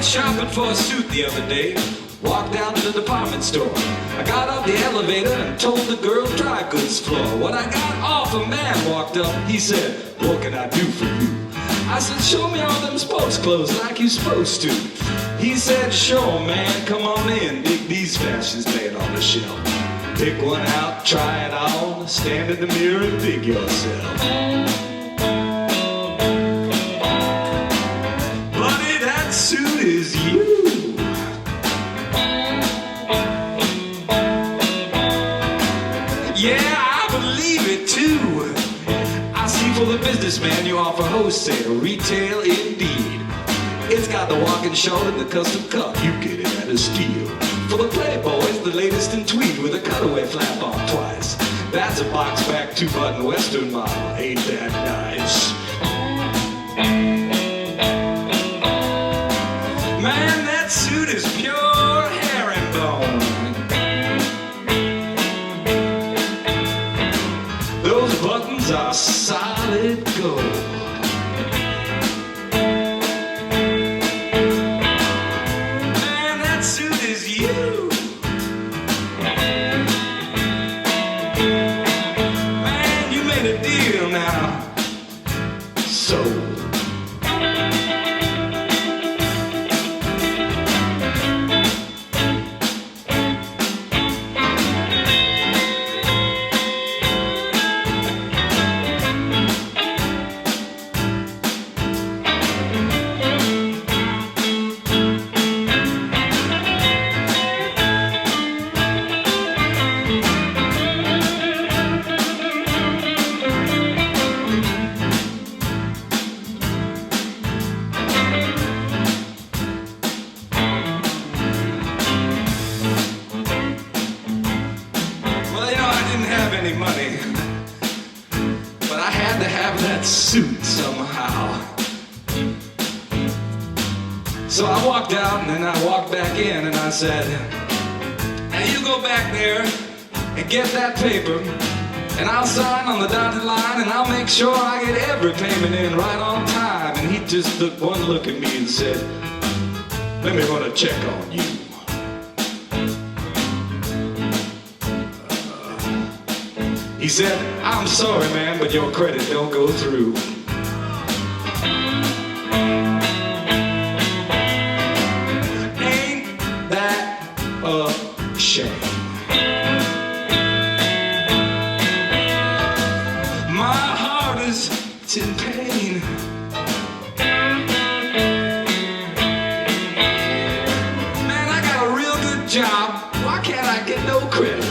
Shopping for a suit the other day. Walked down to the department store. I got off the elevator and told the girl dry goods floor. When I got off, a man walked up. He said, "What can I do for you?" I said, "Show me all them sports clothes like you supposed to." He said, "Sure, man, come on in. Dig these fashions laid on the shelf. Pick one out, try it on. Stand in the mirror and dig yourself." Buddy, that suit is you. Yeah, I believe it too. I see for the businessman you offer wholesale, retail indeed. It's got the walking short and the custom cuff, you get it at a steal. For the playboys, the latest in tweed with a cutaway flap on twice. That's a box back 2-button western model, ain't that nice? Man, that suit is pure herringbone. Those buttons are solid gold. Man, that suit is you. Man, you made a deal now. Sold. Any money, but I had to have that suit somehow. So I walked out and then I walked back in and I said, "Now you go back there and get that paper and I'll sign on the dotted line and I'll make sure I get every payment in right on time." And he just took one look at me and said, "Let me run a check on you." He said, "I'm sorry, man, but your credit don't go through." Ain't that a shame? My heart is in pain. Man, I got a real good job. Why can't I get no credit?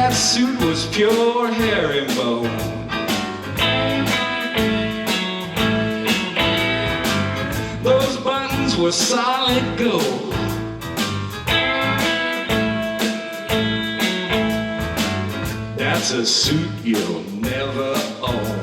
That suit was pure herringbone. Those buttons were solid gold. That's a suit you'll never own.